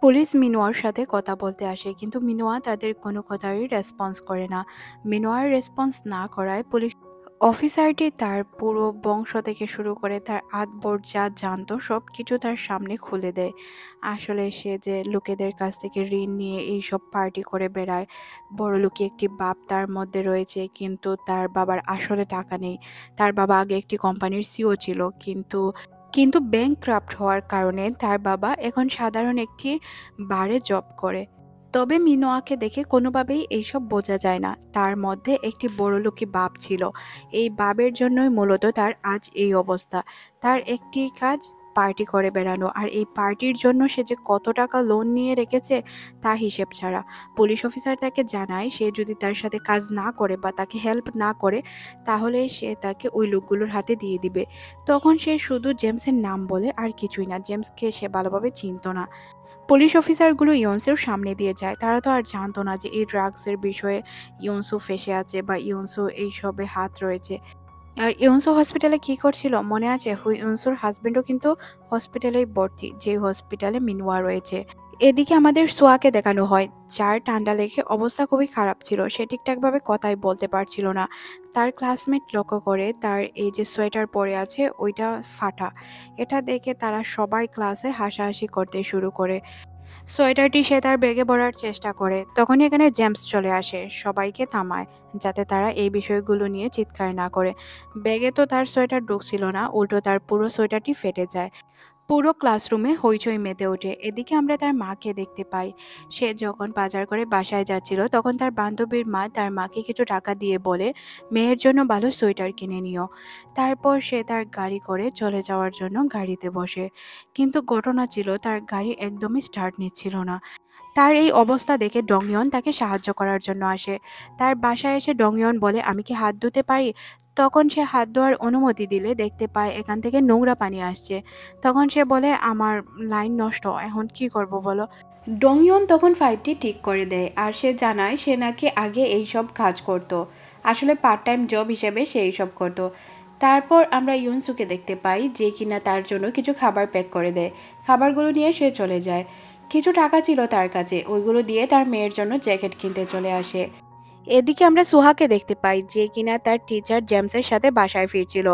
Police মিনোয়ার সাথে কথা বলতে আসে, কিন্তু মিনোয়া তাদের কোনো কথারই রেসপন্স করে না। মিনোয়ার রেসপন্স না করায় পুলিশ অফিসারটি তার পুরো বংশ থেকে শুরু করে তার আদবর যা জানতো সব কিছু তার সামনে খুলে দেয়। আসলে সে যে লোকেদের কাছ থেকে ঋণ নিয়ে এইসব পার্টি করে বেড়ায়, বড়লোকি একটি বাপ তার মধ্যে রয়েছে, কিন্তু তার বাবার আসলে টাকা নেই। তার বাবা আগে একটি কোম্পানির সিও ছিল, কিন্তু কিন্তু ব্যাংকক্রাফট হওয়ার কারণে তার বাবা এখন সাধারণ একটি বারে জব করে। তবে মিনোয়াকে দেখে কোনোভাবেই এইসব বোঝা যায় না তার মধ্যে একটি বড়লোকি বাপ ছিল। এই বাবের জন্যই মূলত তার আজ এই অবস্থা। তার একটি কাজ পার্টি করে বেড়ানো, আর এই পার্টির জন্য সে যে কত টাকা লোন নিয়ে রেখেছে তা হিসেব ছাড়া। পুলিশ অফিসার তাকে জানায় সে যদি তার সাথে কাজ না করে বা তাকে হেল্প না করে তাহলে সে তাকে ওই লোকগুলোর হাতে দিয়ে দিবে। তখন সে শুধু জেমসের নাম বলে, আর কিছুই না। জেমসকে সে ভালোভাবে চিনত না। পুলিশ অফিসারগুলো ইয়ন্সের সামনে দিয়ে যায়। তারা তো আর জানতো না যে এই ড্রাগসের বিষয়ে ইয়ন্সু ফেঁসে আছে বা ইয়ন্সু এইসবে হাত রয়েছে। আর ইয়ন্সু হসপিটালে কি করছিল মনে আছে? ইয়ন্সুর হাজবেন্ডও কিন্তু হসপিটালেই ভর্তি, যে হসপিটালে মিনুয়া রয়েছে। এদিকে আমাদের সোয়াকে দেখানো হয়, যার ঠান্ডা লেগে অবস্থা খুবই খারাপ ছিল। সে ঠিকঠাকভাবে কথাই বলতে পারছিল না। তার ক্লাসমেট লক্ষ্য করে তার এই যে সোয়েটার পরে আছে ওইটা ফাটা। এটা দেখে তারা সবাই ক্লাসের হাসাহাসি করতে শুরু করে। সোয়েটারটি সে তার ব্যাগে ভরার চেষ্টা করে, তখনই এখানে জেমস চলে আসে, সবাইকে থামায় যাতে তারা এই বিষয়গুলো নিয়ে চিৎকার না করে। ব্যাগে তো তার সোয়েটার ঢুকছিল না, উল্টো তার পুরো সোয়েটারটি ফেটে যায়। পুরো ক্লাসরুমে হইচই মেতে ওঠে। এদিকে আমরা তার মাকে দেখতে পাই। সে যখন বাজার করে বাসায় যাচ্ছিল তখন তার বান্ধবীর মা তার মাকে কিছু টাকা দিয়ে বলে মেয়ের জন্য ভালো সোয়েটার কিনে নিও। তারপর সে তার গাড়ি করে চলে যাওয়ার জন্য গাড়িতে বসে, কিন্তু ঘটনা ছিল তার গাড়ি একদমই স্টার্ট নিচ্ছিল না। তার এই অবস্থা দেখে ডংইয়ন তাকে সাহায্য করার জন্য আসে। তার বাসায় এসে ডংইয়ন বলে, আমি কি হাত ধুতে পারি? তখন সে হাত ধোয়ার অনুমতি দিলে দেখতে পায় এখান থেকে নোংরা পানি আসছে। তখন সে বলে, আমার লাইন নষ্ট, এখন কি করব বলো? ডংইয়ন তখন ফাইভটি ঠিক করে দেয়, আর সে জানায় সে নাকি আগে এইসব কাজ করত। আসলে পার্ট টাইম জব হিসেবে সে এইসব করত। তারপর আমরা ইউনসুকে দেখতে পাই, যে কিনা তার জন্য কিছু খাবার প্যাক করে দেয়। খাবারগুলো নিয়ে সে চলে যায়। কিছু টাকা ছিল তার কাছে, ওইগুলো দিয়ে তার মেয়ের জন্য জ্যাকেট কিনতে চলে আসে। এদিকে আমরা সুহাকে দেখতে পাই, যে কিনা তার টিচার জেমসের সাথে বাসায় ফিরছিল।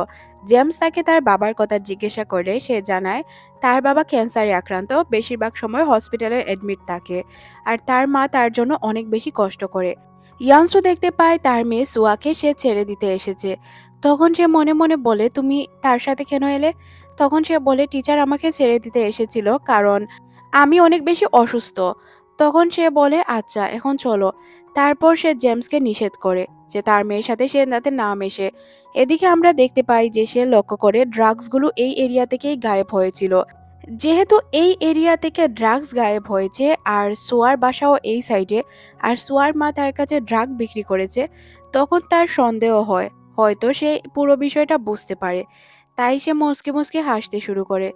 জেমস তাকে তার বাবার কথা জিজ্ঞাসা করে সে জানায় তার বাবা ক্যান্সারে আক্রান্ত, বেশিরভাগ সময় হসপিটালে অ্যাডমিট থাকে, আর তার মা তার জন্য অনেক বেশি কষ্ট করে। ইয়াংসু দেখতে পায় তার মেয়ে সুয়াকে সে ছেড়ে দিতে এসেছে। তখন সে মনে মনে বলে, তুমি তার সাথে কেন এলে? তখন সে বলে, টিচার আমাকে ছেড়ে দিতে এসেছিল কারণ আমি অনেক বেশি অসুস্থ। তখন সে বলে, আচ্ছা এখন চলো। তারপর সে জেমসকে নিষেধ করে যে তার মেয়ের সাথে সে যাতে না মেশে। এদিকে আমরা দেখতে পাই যে সে লক্ষ্য করে ড্রাগসগুলো এই এরিয়া থেকেই গায়েব হয়েছিল। যেহেতু এই এরিয়া থেকে ড্রাগস গায়েব হয়েছে আর সোয়ার বাসাও এই সাইডে, আর সোয়ার মা তার কাছে ড্রাগ বিক্রি করেছে, তখন তার সন্দেহ হয় হয়তো সে পুরো বিষয়টা বুঝতে পারে। তাই সে মুচকি মুচকি হাসতে শুরু করে।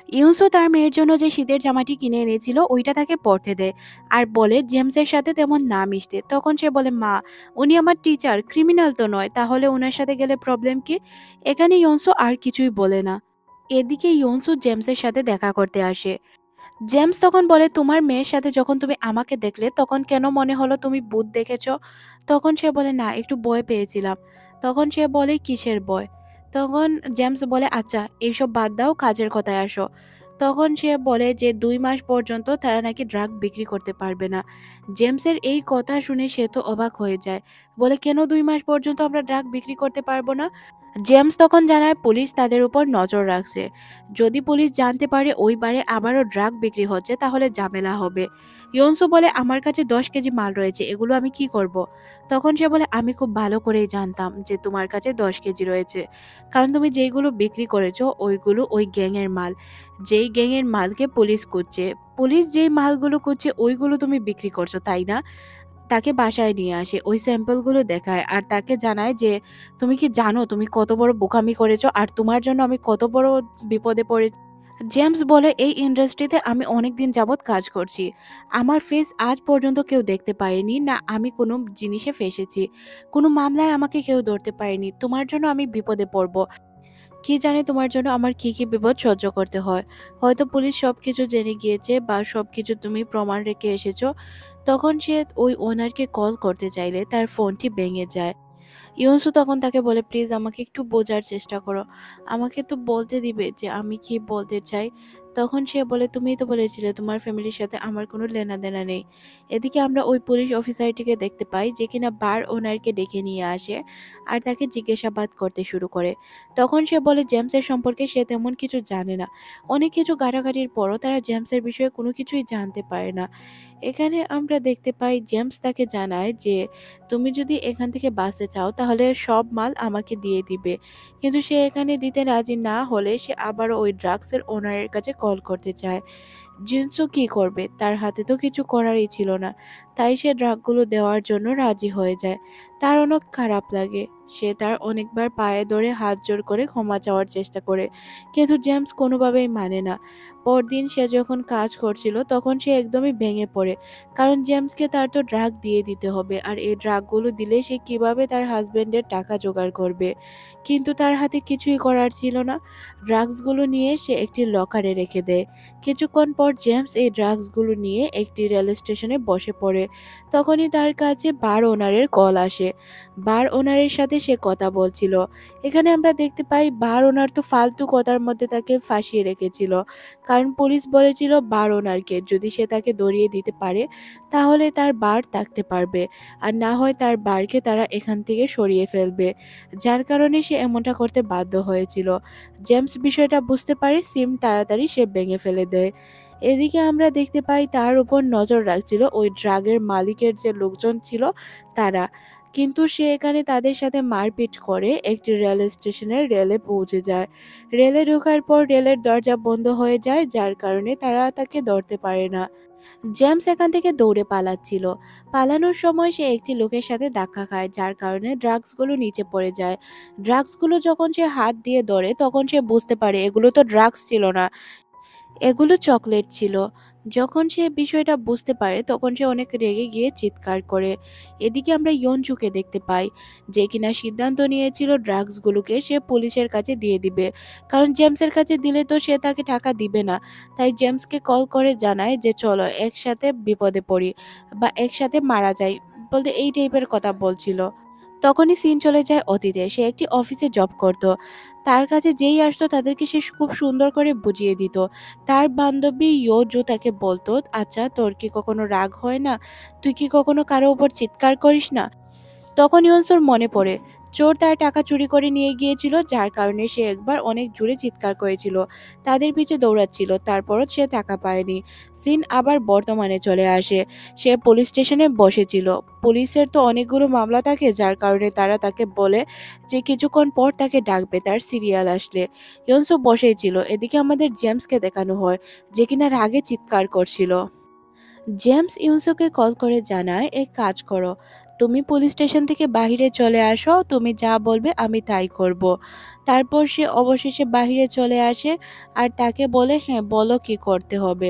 ইউসো তার মেয়ের জন্য যে শীতের জামাটি কিনে এনেছিল ওইটা তাকে পরতে দেয়, আর বলে জেমসের সাথে তেমন না মিশতে। তখন সে বলে, মা, উনি আমার টিচার, ক্রিমিনাল তো নয়, তাহলে ওনার সাথে গেলে প্রবলেম কি? এখানে ইয়নসো আর কিছুই বলে না। এদিকে ইয়নসু জেমসের সাথে দেখা করতে আসে। জেমস তখন বলে, তোমার মেয়ের সাথে যখন তুমি আমাকে দেখলে তখন কেন মনে হলো তুমি ভূত দেখেছ? তখন সে বলে, না, একটু ভয় পেয়েছিলাম। তখন সে বলে, কিসের ভয়? তখন জেমস বলে, আচ্ছা এইসব বাদ দাও, কাজের কথায় আসো। তখন সে বলে যে 2 মাস পর্যন্ত তারা নাকি ড্রাগ বিক্রি করতে পারবে না। জেমসের এই কথা শুনে সে তো অবাক হয়ে যায়, বলে, কেন 2 মাস পর্যন্ত আমরা ড্রাগ বিক্রি করতে পারবো না? জেমস তখন জানায় পুলিশ তাদের উপর নজর রাখছে। যদি পুলিশ জানতে পারে ওই বারে আবারও ড্রাগ বিক্রি হচ্ছে তাহলে ঝামেলা হবে। ইয়নসু বলে, আমার কাছে 10 কেজি মাল রয়েছে, এগুলো আমি কি করব? তখন সে বলে, আমি খুব ভালো করেই জানতাম যে তোমার কাছে 10 কেজি রয়েছে, কারণ তুমি যেইগুলো বিক্রি করেছো ওইগুলো ওই গ্যাংয়ের মাল। যেই গ্যাংয়ের মালকে পুলিশ খুঁজছে, পুলিশ যেই মালগুলো খুঁজছে ওইগুলো তুমি বিক্রি করছো, তাই না? তাকে বাসায় নিয়ে আসে, ওই স্যাম্পলগুলো দেখায়, আর তাকে জানায় যে তুমি কি জানো তুমি কত বড় বোকামি করেছো, আর তোমার জন্য আমি কত বড় বিপদে পড়েছি? জেমস বলে, এই ইন্ডাস্ট্রিতে আমি অনেক দিন যাবৎ কাজ করছি, আমার ফেস আজ পর্যন্ত কেউ দেখতে পারেনি, না আমি কোনো জিনিসে ফেসেছি, কোনো মামলায় আমাকে কেউ ধরতে পারেনি, তোমার জন্য আমি বিপদে পড়ব। কি জানে তোমার জন্য আমার কি বিপদ সহ্য করতে হয়। হয়তো পুলিশ সবকিছু জেনে গিয়েছে বা সবকিছু তুমি প্রমাণ রেখে এসেছো। তখন সে ওই ওনারকে কল করতে চাইলে তার ফোনটি ভেঙে যায়। ইউনসু তখন তাকে বলে, প্লিজ আমাকে একটু বোঝার চেষ্টা করো, আমাকে তো বলতে দিবে যে আমি কি বলতে চাই। তখন সে বলে, তুমিই তো বলেছিলে তোমার ফ্যামিলির সাথে আমার কোনো লেনাদেনা নেই। এদিকে আমরা ওই পুলিশ অফিসারটিকে দেখতে পাই যে কিনা বার ওনারকে ডেকে নিয়ে আসে আর তাকে জিজ্ঞাসাবাদ করতে শুরু করে। তখন সে বলে জেমসের সম্পর্কে সে তেমন কিছু জানে না। অনেক কিছু ঘাটাঘাটির পরও তারা জেমসের বিষয়ে কোনো কিছুই জানতে পারে না। এখানে আমরা দেখতে পাই জেমস তাকে জানায় যে তুমি যদি এখান থেকে বাঁচতে চাও তাহলে সব মাল আমাকে দিয়ে দিবে। কিন্তু সে এখানে দিতে রাজি না হলে সে আবারও ওই ড্রাগসের ওনারের কাছে কল করতে চায়। জিনসু কি করবে? তার হাতে তো কিছু করারই ছিল না। তাই সে ড্রাগগুলো দেওয়ার জন্য রাজি হয়ে যায়। তার অনেক খারাপ লাগে। সে তার অনেকবার পায়ে ধরে হাত জোড় করে ক্ষমা চাওয়ার চেষ্টা করে। কিন্তু জেমস কোনোভাবেই মানে না। পরদিন সে যখন কাজ করছিল তখন সে একদমই ভেঙে পড়ে। কারণ জেমসকে তার তো ড্রাগ দিয়ে দিতে হবে। আর এই ড্রাগগুলো দিলে সে কিভাবে তার হাসব্যান্ডের টাকা জোগাড় করবে? কিন্তু তার হাতে কিছুই করার ছিল না। ড্রাগসগুলো নিয়ে সে একটি লকারে রেখে দেয়। কিছুক্ষণ পর জেমস এই ড্রাগসগুলো নিয়ে একটি রেল স্টেশনে বসে পড়ে। তখনই তার কাছে বার ওনারের কল আসে। বার ওনারের সাথে সে কথা বলছিল। এখানে আমরা দেখতে পাই বার ওনার তো ফালতু কথার মধ্যে তাকে ফাঁসিয়ে রেখেছিল। কারণ পুলিশ বলেছিল বার ওনারকে যদি সে তাকে ধরিয়ে দিতে পারে তাহলে তার বার থাকতে পারবে, আর না হয় তার বারকে তারা এখান থেকে সরিয়ে ফেলবে। যার কারণে সে এমনটা করতে বাধ্য হয়েছিল। জেমস বিষয়টা বুঝতে পারে, সিম তাড়াতাড়ি সে ভেঙে ফেলে দেয়। এদিকে আমরা দেখতে পাই তার উপর নজর রাখছিল ওই ড্রাগের মালিকের যে লোকজন ছিল তারা। কিন্তু সে এখানে তাদের সাথে মারপিট করে একটি রেল স্টেশনের রেলে পৌঁছে যায়। রেলে ঢোকার পর রেলের দরজা বন্ধ হয়ে যায়, যার কারণে তারা তাকে ধরতে পারে না। জেমস এখান থেকে দৌড়ে পালাচ্ছিল। পালানোর সময় সে একটি লোকের সাথে ধাক্কা খায়, যার কারণে ড্রাগসগুলো নিচে পড়ে যায়। ড্রাগসগুলো যখন সে হাত দিয়ে ধরে তখন সে বুঝতে পারে এগুলো তো ড্রাগস ছিল না, এগুলো চকলেট ছিল। যখন সে বিষয়টা বুঝতে পারে তখন সে অনেক রেগে গিয়ে চিৎকার করে। এদিকে আমরা ইয়নচুকে দেখতে পাই যে কিনা সিদ্ধান্ত নিয়েছিল ড্রাগসগুলোকে সে পুলিশের কাছে দিয়ে দিবে। কারণ জেমসের কাছে দিলে তো সে তাকে টাকা দিবে না। তাই জেমসকে কল করে জানায় যে চলো একসাথে বিপদে পড়ি বা একসাথে মারা যাই, বলতে এই টাইপের কথা বলছিল। তখনই সিন চলে যায় অতীতে। সে একটি অফিসে জব করত। তার কাছে যেই আসতো তাদেরকে সে খুব সুন্দর করে বুঝিয়ে দিত। তার বান্ধবী ইয়োজু তাকে বলতো, আচ্ছা তোর কি কখনো রাগ হয় না? তুই কি কখনো কারো উপর চিৎকার করিস না? তখন ইয়নসোর মনে পড়ে চোর তার টাকা চুরি করে নিয়ে গিয়েছিল, যার কারণে সে একবার অনেক জোরে চিৎকার করেছিল। তাদের পিছে দৌড়াচ্ছিল, তারপরও সে টাকা পায়নি। সিন আবার বর্তমানে চলে আসে। সে পুলিশ স্টেশনে বসেছিল। পুলিশের তো অনেকগুলো মামলা থাকে, যার কারণে তারা তাকে বলে যে কিছুক্ষণ পর তাকে ডাকবে তার সিরিয়াল আসলে। ইয়নসো বসেই ছিল। এদিকে আমাদের জেমসকে দেখানো হয় যে কিনা রাগে চিৎকার করছিল। জেমস ইউনসোকে কল করে জানায়, এক কাজ করো, তুমি পুলিশ স্টেশন থেকে বাহিরে চলে আসো, তুমি যা বলবে আমি তাই করব। তারপর সে অবশেষে বাহিরে চলে আসে আর তাকে বলে, হ্যাঁ বলো কি করতে হবে।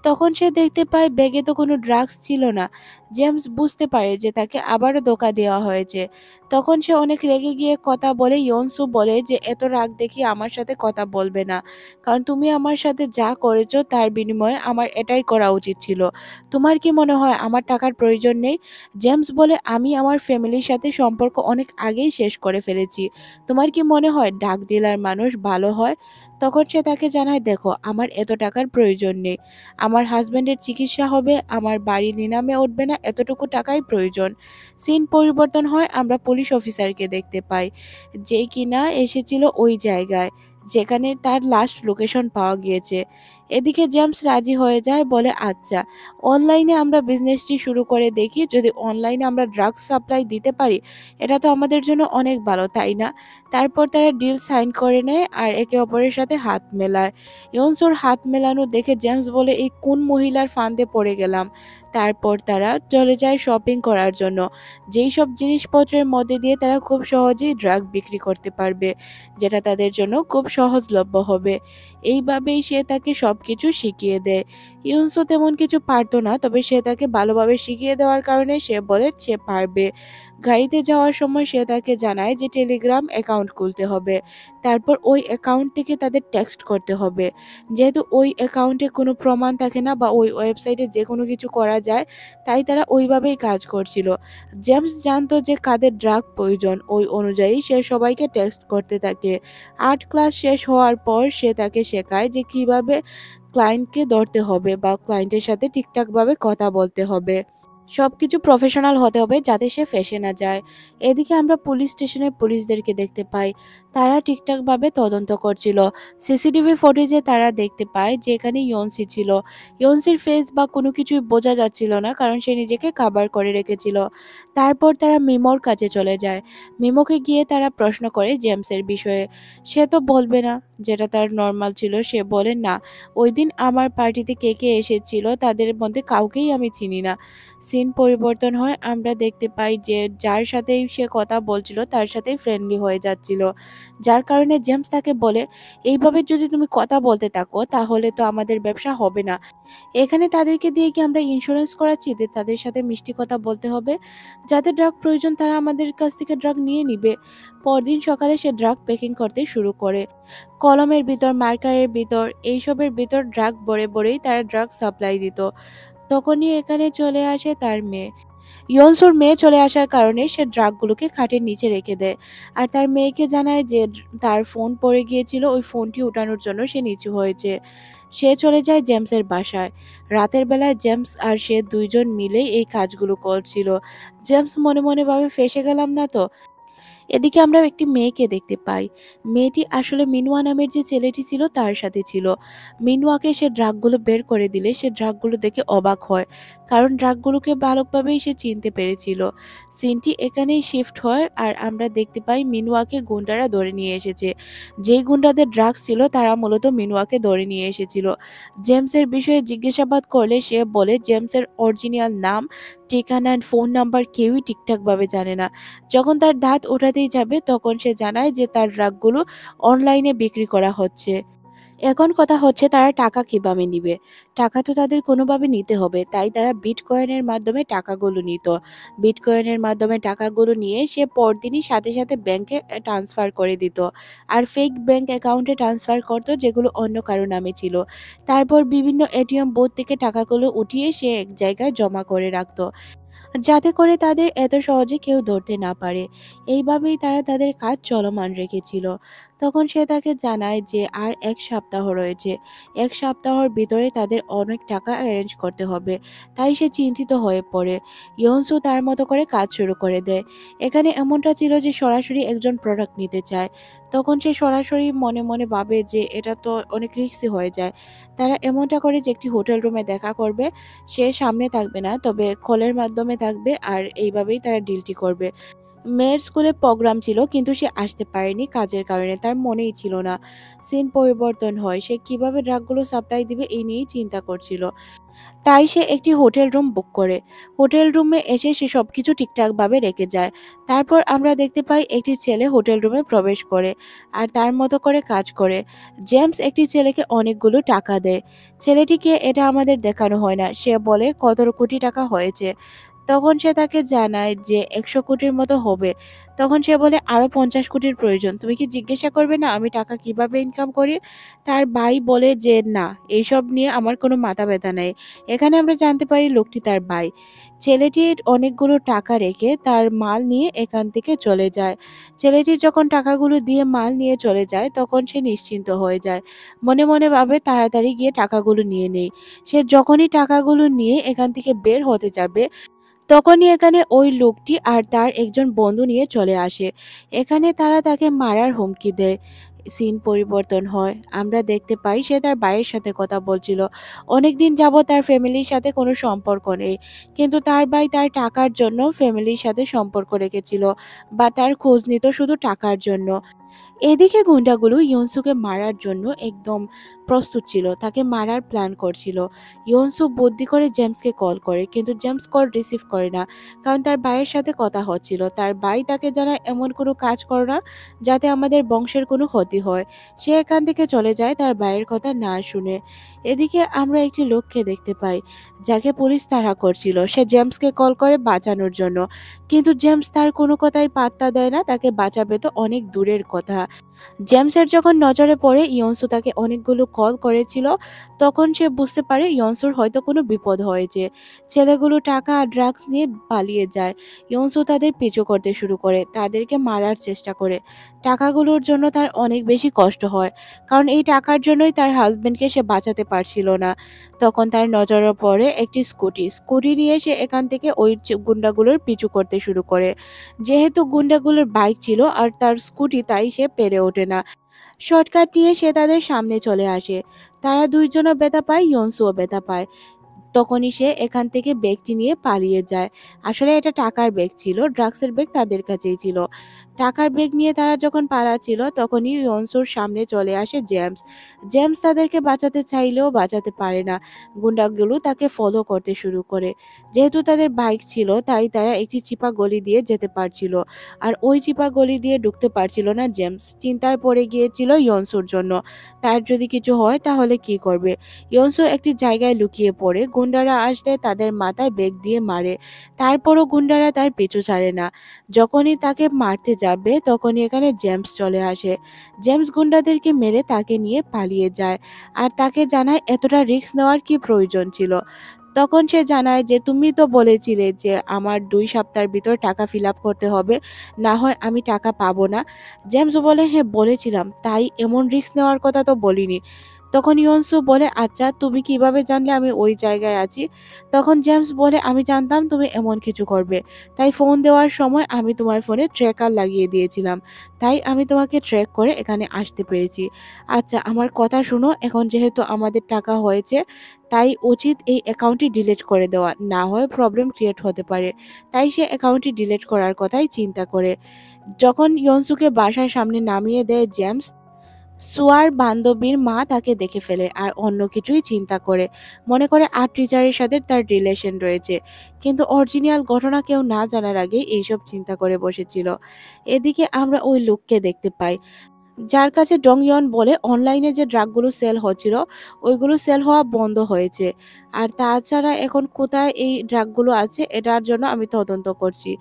তখন সে দেখতে পায় ব্যাগে তো কোনো ড্রাগস ছিল না। জেমস বুঝতে পারে যে তাকে আবারও ধোঁকা দেওয়া হয়েছে। তখন সে অনেক রেগে গিয়ে কথা বলে। ইয়নসু বলে যে এত রাগ দেখি আমার সাথে কথা বলবে না, কারণ তুমি আমার সাথে যা করেছো তার বিনিময়ে আমার এটাই করা উচিত ছিল। তোমার কি মনে হয় আমার টাকার প্রয়োজন নেই? জেমস বলে, আমি আমার ফ্যামিলির সাথে সম্পর্ক অনেক আগেই শেষ করে ফেলেছি। তোমার কি মনে হয় ড্রাগ ডিলার মানুষ ভালো হয়? তখন সে তাকে জানায়, দেখো আমার এত টাকার প্রয়োজন নেই। আমার হাজব্যান্ডের চিকিৎসা হবে, আমার বাড়ি নিলামে উঠবে না, এতটুকু টাকাই প্রয়োজন। সিন পরিবর্তন হয়, আমরা পুলিশ অফিসারকে দেখতে পাই যে কিনা এসেছিল ওই জায়গায় যেখানে তার লাস্ট লোকেশন পাওয়া গিয়েছে। এদিকে জেমস রাজি হয়ে যায়, বলে আচ্ছা অনলাইনে আমরা বিজনেসটি শুরু করে দেখি, যদি অনলাইনে আমরা ড্রাগস সাপ্লাই দিতে পারি এটা তো আমাদের জন্য অনেক ভালো, তাই না? তারপর তারা ডিল সাইন করে নেয় আর একে অপরের সাথে হাত মেলায়। ইয়নসোর হাত মেলানো দেখে জেমস বলে, এই কোন মহিলার ফাঁদে পড়ে গেলাম। তারপর তারা চলে যায় শপিং করার জন্য, যেই সব জিনিসপত্রের মধ্যে দিয়ে তারা খুব সহজেই ড্রাগ বিক্রি করতে পারবে, যেটা তাদের জন্য খুব সহজলভ্য হবে। এইভাবেই সে তাকে সবকিছু শিখিয়ে দেয়। ইউনসও তেমন কিছু পারতো না, তবে সে তাকে ভালোভাবে শিখিয়ে দেওয়ার কারণে সে বলে সে পারবে। গাড়িতে যাওয়ার সময় সে তাকে জানায় যে টেলিগ্রাম অ্যাকাউন্ট খুলতে হবে। তারপর ওই অ্যাকাউন্ট থেকে তাদের টেক্সট করতে হবে। যেহেতু ওই অ্যাকাউন্টে কোনো প্রমাণ থাকে না বা ওই ওয়েবসাইটে যেকোনো কিছু করা যায়, তাই তারা ওইভাবেই কাজ করছিল। জেমস জানতো যে কাদের ড্রাগ প্রয়োজন, ওই অনুযায়ী সে সবাইকে টেক্সট করতে থাকে। ৮ ক্লাস শেষ হওয়ার পর সে তাকে শেখায় যে কিভাবে ক্লায়েন্টকে ধরতে হবে বা ক্লায়েন্টের সাথে ঠিকঠাকভাবে কথা বলতে হবে। সবকিছু প্রফেশনাল হতে হবে যাতে সে ফেঁসে না যায়। এদিকে আমরা পুলিশ স্টেশনে পুলিশদেরকে দেখতে পাই। তারা ঠিকঠাকভাবে তদন্ত করছিল। সিসিটিভি ফুটেজে তারা দেখতে পায় যে এখানে ইয়ন্সি ছিল। ইয়ন্সির ফেস বা কোনো কিছুই বোঝা যাচ্ছিল না, কারণ সে নিজেকে কাভার করে রেখেছিল। তারপর তারা মিমোর কাছে চলে যায়। মিমোকে গিয়ে তারা প্রশ্ন করে জেমসের বিষয়ে। সে তো বলবে না, যেটা তার নর্মাল ছিল। সে বলে না, ওইদিন আমার পার্টিতে কে কে এসেছিল তাদের মধ্যে কাউকেই আমি চিনি না। সিন পরিবর্তন হয়, আমরা দেখতে পাই যে যার সাথেই সে কথা বলছিল তার সাথেই ফ্রেন্ডলি হয়ে যাচ্ছিল। যার কারণে জেমস তাকে বলে, এইভাবে যদি তুমি কথা বলতে থাকো তাহলে তো আমাদের ব্যবসা হবে না। এখানে তাদেরকে দিয়ে কি আমরা ইন্স্যুরেন্স করাচ্ছি যে তাদের সাথে মিষ্টি কথা বলতে হবে? যাদের ড্রাগ প্রয়োজন তারা আমাদের কাছ থেকে ড্রাগ নিয়ে নিবে। পরদিন সকালে সে ড্রাগ প্যাকিং করতে শুরু করে। কলমের ভিতর, মার্কারের ভিতর, এইসবের ভিতর ড্রাগ ভরে ভরেই তারা ড্রাগ সাপ্লাই দিত। তখনই এখানে চলে আসে তার মেয়ে। ইয়নসুর মেয়ে চলে আসার কারণে সে ড্রাগগুলোকে খাটের নিচে রেখে দেয়। আর তার মেয়েকে জানায় যে তার ফোন পড়ে গিয়েছিল, ওই ফোনটি উঠানোর জন্য সে নিচু হয়েছে। সে চলে যায় জেমসের বাসায়। রাতের বেলায় জেমস আর সে দুইজন মিলেই এই কাজগুলো করছিল। জেমস মনে মনে ভাবে, ফেঁসে গেলাম না তো? এদিকে আমরা একটি মেয়েকে দেখতে পাই। মেয়েটি আসলে মিনুয়া নামের যে ছেলেটি ছিল তার সাথে ছিল। মিনুয়াকে সে ড্রাগগুলো বের করে দিলে সে ড্রাগগুলো দেখে অবাক হয়, কারণ ড্রাগগুলোকে ভালোভাবেই সে চিনতে পেরেছিল। সিনটি এখানেই শিফট হয় আর আমরা দেখতে পাই মিনুয়াকে গুন্ডারা ধরে নিয়ে এসেছে। যেই গুন্ডাদের ড্রাগস ছিল তারা মূলত মিনুয়াকে ধরে নিয়ে এসেছিল। জেমসের বিষয়ে জিজ্ঞাসাবাদ করলে সে বলে জেমসের অরিজিনাল নাম, ঠিকানা, ফোন নাম্বার কেউই ঠিকঠাকভাবে জানে না। যখন তার দাঁত ওঠাতেই যাবে তখন সে জানায় যে তার ড্রাগগুলো অনলাইনে বিক্রি করা হচ্ছে। এখন কথা হচ্ছে তারা টাকা কিভাবে নিবে? টাকা তো তাদের কোনোভাবে নিতে হবে। তাই তারা বিটকয়েনের মাধ্যমে টাকাগুলো নিত। বিটকয়েনের মাধ্যমে টাকাগুলো নিয়ে সে পরদিনই সাথে সাথে ব্যাংকে ট্রান্সফার করে দিত। আর ফেক ব্যাংক অ্যাকাউন্টে ট্রান্সফার করত, যেগুলো অন্য কারো নামে ছিল। তারপর বিভিন্ন এটিএম বুথ থেকে টাকাগুলো উঠিয়ে সে এক জায়গায় জমা করে রাখত, যাতে করে তাদের এত সহজে কেউ ধরতে না পারে। এইভাবেই তারা তাদের কাজ চলমান রেখেছিল। তখন সে তাকে জানায় যে আর ১ সপ্তাহ রয়েছে। ১ সপ্তাহের ভিতরে তাদের অনেক টাকা অ্যারেঞ্জ করতে হবে। তাই সে চিন্তিত হয়ে পড়ে। ইয়নসু তার মতো করে কাজ শুরু করে দেয়। এখানে এমনটা ছিল যে সরাসরি একজন প্রোডাক্ট নিতে চায়। তখন সে সরাসরি মনে মনে ভাবে যে এটা তো অনেক রিস্কি হয়ে যায়। তারা এমনটা করে যে একটি হোটেল রুমে দেখা করবে। সে সামনে থাকবে না, তবে কলের মাধ্যমে থাকবে, আর এইভাবেই তারা ডিলটি করবে। মেয়ের স্কুলে প্রোগ্রাম ছিল কিন্তু সে আসতে পারেনি কাজের কারণে, তার মনেই ছিল না। সিন পরিবর্তন হয়, সে কিভাবে ড্রাগগুলো সাপ্লাই দিবে এই নিয়েই চিন্তা করছিল। তাই সে একটি হোটেল রুম বুক করে। হোটেল রুমে এসে সে সবকিছু ঠিকঠাকভাবে রেখে যায়। তারপর আমরা দেখতে পাই একটি ছেলে হোটেল রুমে প্রবেশ করে আর তার মতো করে কাজ করে। জেমস একটি ছেলেকে অনেকগুলো টাকা দেয়। ছেলেটিকে এটা আমাদের দেখানো হয় না। সে বলে কত কোটি টাকা হয়েছে। তখন সে তাকে জানায় যে ১০০ কোটির মতো হবে। তখন সে বলে আরো ৫০ কোটির প্রয়োজন। তুমি কি জিজ্ঞাসা করবে না আমি টাকা কিভাবে ইনকাম করি? তার ভাই বলে যে না, এইসব নিয়ে আমার কোনো মাথা ব্যথা নাই। এখানে আমরা জানতে পারি লোকটি তার ভাই। ছেলেটির অনেকগুলো টাকা রেখে তার মাল নিয়ে এখান থেকে চলে যায়। ছেলেটি যখন টাকাগুলো দিয়ে মাল নিয়ে চলে যায় তখন সে নিশ্চিন্ত হয়ে যায়। মনে মনে ভাবে তাড়াতাড়ি গিয়ে টাকাগুলো নিয়ে নেই। সে যখনই টাকাগুলো নিয়ে এখান থেকে বের হতে যাবে তখনই এখানে ওই লোকটি আর তার একজন বন্ধু নিয়ে চলে আসে। এখানে তারা তাকে মারার হুমকি দেয়। সিন পরিবর্তন হয়, আমরা দেখতে পাই সে তার ভাইয়ের সাথে কথা বলছিল। অনেকদিন যাবৎ তার ফ্যামিলির সাথে কোনো সম্পর্ক নেই, কিন্তু তার ভাই তার টাকার জন্য ফ্যামিলির সাথে সম্পর্ক রেখেছিল বা তার খোঁজ নিত শুধু টাকার জন্য। এদিকে গুন্ডাগুলো ইয়নসুকে মারার জন্য একদম প্রস্তুত ছিল, তাকে মারার প্ল্যান করছিল। ইয়নসু বুদ্ধি করে জেমসকে কল করে, কিন্তু জেমস কল রিসিভ করে না, কারণ তার ভাইয়ের সাথে কথা হচ্ছিল। তার ভাই তাকে জানায় এমন কোনো কাজ করো না যাতে আমাদের বংশের কোনো ক্ষতি হয়। সে এখান থেকে চলে যায় তার ভাইয়ের কথা না শুনে। এদিকে আমরা একটি লোককে দেখতে পাই যাকে পুলিশ তাড়া করছিল। সে জেমসকে কল করে বাঁচানোর জন্য, কিন্তু জেমস তার কোনো কথাই পাত্তা দেয় না, তাকে বাঁচাবে তো অনেক দূরের কথা। জেমসের যখন নজরে পড়ে ইয়নসু তাকে অনেকগুলো কল করেছিল, তখন সে বুঝতে পারে ইয়নসুর হয়তো কোনো বিপদ হয়েছে। ছেলেগুলো টাকা আর ড্রাগস নিয়ে পালিয়ে যায়। ইয়নসু তাদের পিছু করতে শুরু করে, তাদেরকে মারার চেষ্টা করে। টাকাগুলোর জন্য তার অনেক বেশি কষ্ট হয়, কারণ এই টাকার জন্যই তার হাজবেন্ডকে সে বাঁচাতে পারছিল না। তখন তার নজরে পড়ে একটি স্কুটি নিয়ে সে এখান থেকে ওই গুন্ডাগুলোর পিছু করতে শুরু করে। যেহেতু গুন্ডাগুলোর বাইক ছিল আর তার স্কুটি, তাই সে পেরে ওঠে না। শর্টকাট নিয়ে সে তাদের সামনে চলে আসে। তারা দুইজনও ব্যথা পায়, ইয়নসুও ব্যথা পায়। তখনই সে এখান থেকে ব্যাগটি নিয়ে পালিয়ে যায়। আসলে এটা টাকার ব্যাগ ছিল, ড্রাগসের ব্যাগ তাদের কাছেই ছিল। টাকার ব্যাগ নিয়ে তারা যখন পালাচ্ছিল, তখনই ইয়নসুর সামনে চলে আসে জেমস। জেমস তাদেরকে বাঁচাতে চাইলেও বাঁচাতে পারে না। গুন্ডাগুলো তাকে ফলো করতে শুরু করে। যেহেতু তাদের বাইক ছিল, তাই তারা একটি চিপা গলি দিয়ে যেতে পারছিল। আর ওই চিপা গলি দিয়ে ঢুকতে পারছিল না জেমস। চিন্তায় পড়ে গিয়েছিল ইয়নসুর জন্য। তার যদি কিছু হয় তাহলে কি করবে। ইয়নসু একটি জায়গায় লুকিয়ে পড়ে, গুন্ডারা আসলে তাদের মাথায় ব্যাগ দিয়ে মারে। তারপরও গুন্ডারা তার পিছু ছাড়ে না। যখনই তাকে মারতে যাবে, তখনই এখানে জেমস চলে আসে। জেমস গুন্ডাদেরকে মেরে তাকে নিয়ে পালিয়ে যায়, আর তাকে জানায় এতটা রিস্ক নেওয়ার কি প্রয়োজন ছিল। তখন সে জানায় যে তুমি তো বলেছিলে যে আমার 2 সপ্তাহের ভিতর টাকা ফিল আপ করতে হবে, না হয় আমি টাকা পাবো না। জেমস বলে, হ্যাঁ বলেছিলাম, তাই এমন রিস্ক নেওয়ার কথা তো বলিনি। তখন ইয়নসু বলে, আচ্ছা তুমি কিভাবে জানলে আমি ওই জায়গায় আছি? তখন জেমস বলে, আমি জানতাম তুমি এমন কিছু করবে, তাই ফোন দেওয়ার সময় আমি তোমার ফোনে ট্র্যাকার লাগিয়ে দিয়েছিলাম, তাই আমি তোমাকে ট্র্যাক করে এখানে আসতে পেরেছি। আচ্ছা আমার কথা শুনো, এখন যেহেতু আমাদের টাকা হয়েছে, তাই উচিত এই অ্যাকাউন্টটি ডিলিট করে দেওয়া, না হয় প্রবলেম ক্রিয়েট হতে পারে। তাই সে অ্যাকাউন্টটি ডিলিট করার কথাই চিন্তা করে। যখন ইয়নসুকে বাসার সামনে নামিয়ে দেয় জেমস, সুয়ার বান্ধবীর মা তাকে দেখে ফেলে আর অন্য কিছুই চিন্তা করে। মনে করে আর্ট টিচারের সাথে তার রিলেশন রয়েছে, কিন্তু অরিজিনাল ঘটনা কেউ না জানার আগেই এইসব চিন্তা করে বসেছিল। এদিকে আমরা ওই লোককে দেখতে পাই যার কাছে ডং ইয়ন বলে অনলাইনে যে ড্রাগগুলো সেল হচ্ছিল, ওইগুলো সেল হওয়া বন্ধ হয়েছে। আর তাছাড়া এখন কোথায় এই ড্রাগগুলো আছে এটার জন্য আমি তদন্ত করছি।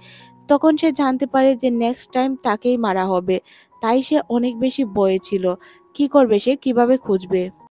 তখন সে জানতে পারে যে নেক্সট টাইম তাকেই মারা হবে, তাই সে অনেক বেশি ভয়ে ছিল। কি করবে সে, কিভাবে খুঁজবে?